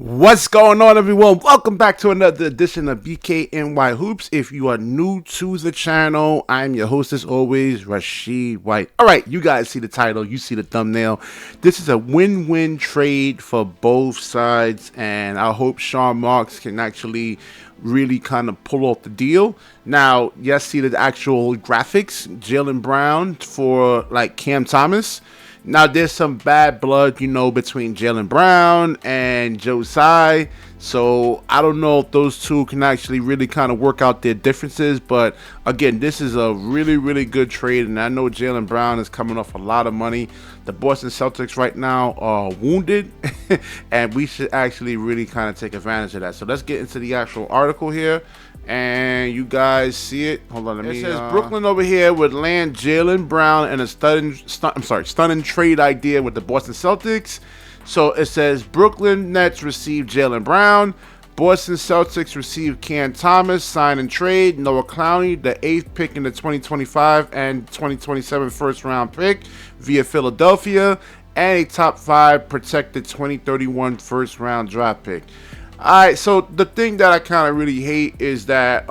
What's going on, everyone? Welcome back to another edition of BKNY Hoops. If you are new to the channel, I'm your host as always, Rasheed White. All right, you guys see the title, you see the thumbnail. This is a win-win trade for both sides, and I hope Sean Marks can actually really kind of pull off the deal. Now, yes, see the actual graphics, Jaylen Brown for like Cam Thomas. Now, there's some bad blood, between Jaylen Brown and Joe Tsai. So, I don't know if those two can actually really kind of work out their differences. But, again, this is a really, really good trade. And I know Jaylen Brown is coming off a lot of money. The Boston Celtics right now are wounded. And we should actually really kind of take advantage of that. So, let's get into the actual article here. And you guys see it. Hold on, it says Brooklyn over here would land Jaylen Brown and a stunning trade idea with the Boston Celtics. So it says Brooklyn Nets receive Jaylen Brown, Boston Celtics receive Cam Thomas, sign and trade Noah Clowney, the 8th pick in the 2025 and 2027 first round pick via Philadelphia, and a top 5 protected 2031 first round draft pick. Alright, so the thing that I kind of really hate is that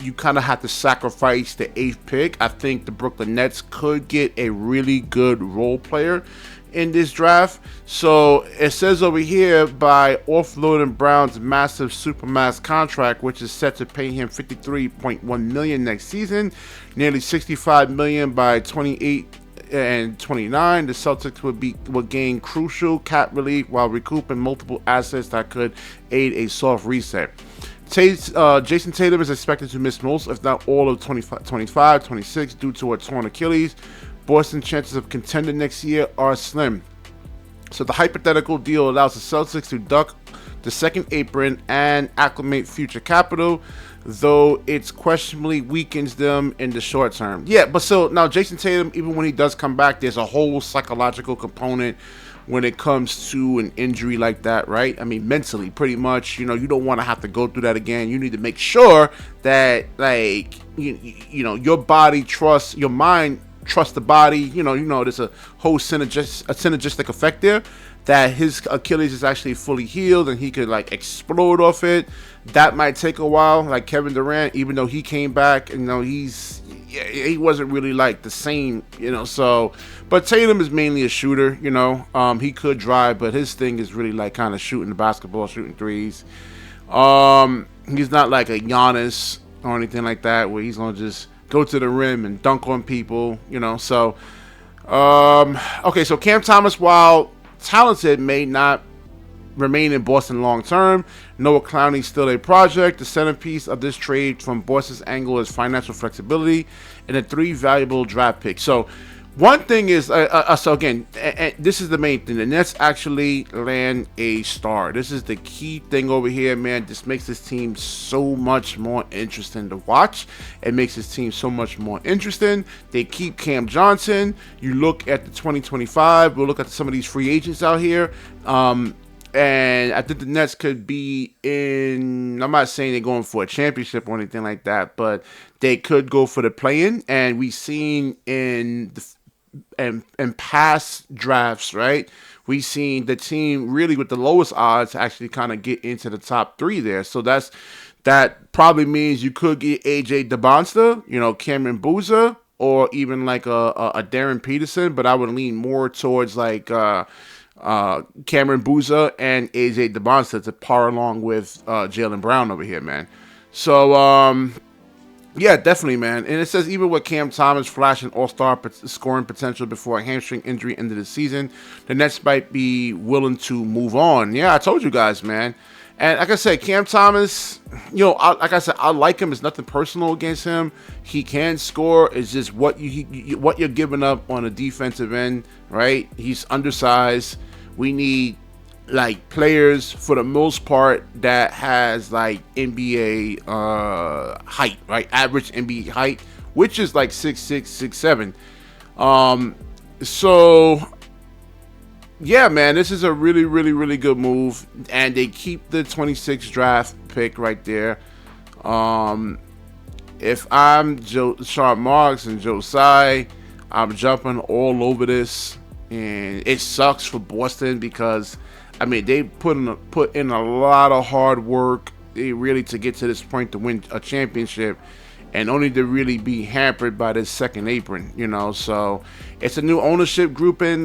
you kind of have to sacrifice the 8th pick. I think the Brooklyn Nets could get a really good role player in this draft. So it says over here, by offloading Brown's massive supermax contract, which is set to pay him $53.1 million next season, nearly $65 million by 28 and 29, the Celtics would gain crucial cap relief while recouping multiple assets that could aid a soft reset. Jason Tatum is expected to miss most, if not all, of 25-26 due to a torn Achilles. Boston's chances of contending next year are slim. So the hypothetical deal allows the Celtics to duck the second apron and acclimate future capital, though it's questionably weakens them in the short term. Yeah, but so now Jason Tatum, even when he does come back, there's a whole psychological component when it comes to an injury like that, right? I mean, mentally, pretty much, you don't want to have to go through that again. You need to make sure that, like, your body trusts, your mind trusts the body. There's a whole synergistic effect there, that his Achilles is actually fully healed and he could like explode off it. That might take a while. Like Kevin Durant, even though he came back, he wasn't really like the same, so, but Tatum is mainly a shooter, he could drive, but his thing is really like kind of shooting the basketball, shooting threes. He's not like a Giannis or anything like that, where he's gonna just go to the rim and dunk on people, so, okay, so Cam Thomas, while talented, may not remain in Boston long term. Noah Clowney still a project. The centerpiece of this trade from Boston's angle is financial flexibility and a 3 valuable draft picks. So one thing is, so again, this is the main thing. The Nets actually land a star. This is the key thing over here, man. This makes this team so much more interesting to watch. It makes this team so much more interesting. They keep Cam Johnson. You look at the 2025. We'll look at some of these free agents out here. And I think the Nets could be in, I'm not saying they're going for a championship or anything like that, but they could go for the play-in. And we've seen in past drafts, right? We've seen the team really with the lowest odds actually kind of get into the top 3 there. So that probably means you could get AJ DeBonsta, Cameron Boozer, or even like a Darren Peterson. But I would lean more towards like Cameron Boozer and AJ DeBonsta to par along with Jaylen Brown over here, man. So yeah, definitely, man. And it says even with Cam Thomas flashing all-star scoring potential before a hamstring injury into the season, the Nets might be willing to move on. Yeah, I told you guys, man. And like I said, Cam Thomas, like I said, I like him. It's nothing personal against him. He can score. It's just what you're giving up on a defensive end, right? He's undersized. We need like players for the most part that has like NBA height, right? Average NBA height, which is like 6'6", 6'7". So yeah, man, this is a really, really, really good move, and they keep the 26th draft pick right there. If I'm Sean Marks and Joe Tsai, I'm jumping all over this. and it sucks for Boston because, I mean, they put in a lot of hard work. They really to get to this point to win a championship, and only to really be hampered by this second apron, you know. So it's a new ownership group in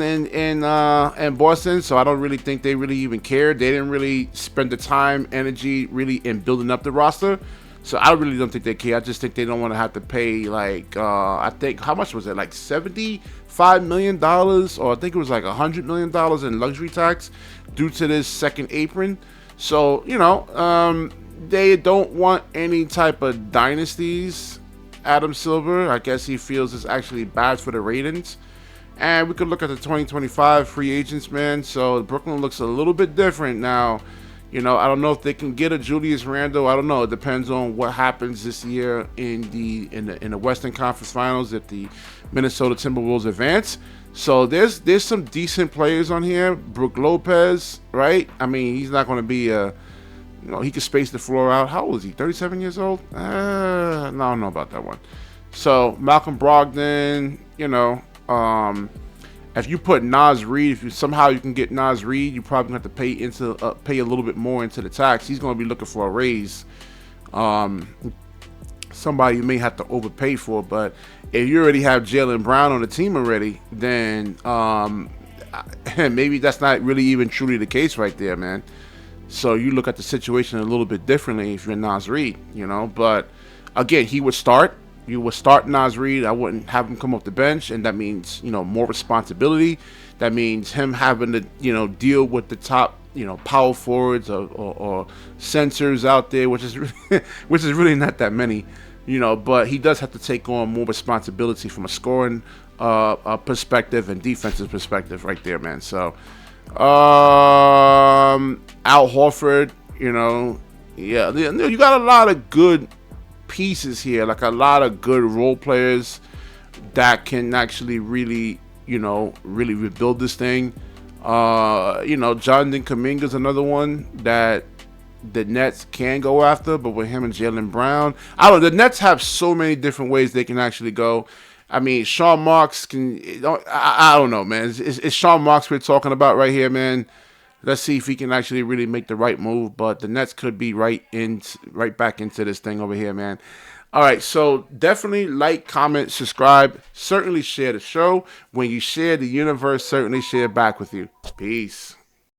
Boston. So I don't really think they really even cared. They didn't really spend the time, energy, really in building up the roster. So I really don't think they care. I just think they don't want to have to pay like I think how much was it, like $75 million, or I think it was like $100 million in luxury tax due to this second apron. So you know, they don't want any type of dynasties. Adam Silver, I guess he feels it's actually bad for the ratings. And we could look at the 2025 free agents, man. So Brooklyn looks a little bit different now. You know, I don't know if they can get a Julius Randle. I don't know. It depends on what happens this year in the Western Conference Finals if the Minnesota Timberwolves advance. So there's some decent players on here. Brook Lopez, right? I mean, he's not going to be a, you know, he can space the floor out. How old is he? 37 years old? No, I don't know about that one. So Malcolm Brogdon, you know, if you put Naz Reid, if you somehow you can get Naz Reid, you probably have to pay a little bit more into the tax. He's going to be looking for a raise. Somebody you may have to overpay for, but if you already have Jaylen Brown on the team already, then maybe that's not really even truly the case right there, man. So you look at the situation a little bit differently if you're Naz Reid, you know. But again, he would start. You would start Naz Reid. I wouldn't have him come off the bench, and that means, you know, more responsibility. That means him having to, you know, deal with the top, you know, power forwards or sensors out there, which is really not that many, you know. But he does have to take on more responsibility from a scoring perspective and defensive perspective, right there, man. So Al Horford, you know, yeah, you got a lot of good pieces here, like a lot of good role players that can actually really, you know, really rebuild this thing. You know, Jonathan Kuminga's another one that the Nets can go after, but with him and Jaylen Brown, the Nets have so many different ways they can actually go. I mean, Sean Marks can. I don't know, man. It's Sean Marks we're talking about right here, man. Let's see if he can actually really make the right move. But the Nets could be right back into this thing over here, man. All right, so definitely like, comment, subscribe. Certainly share the show. When you share, the universe certainly share back with you. Peace.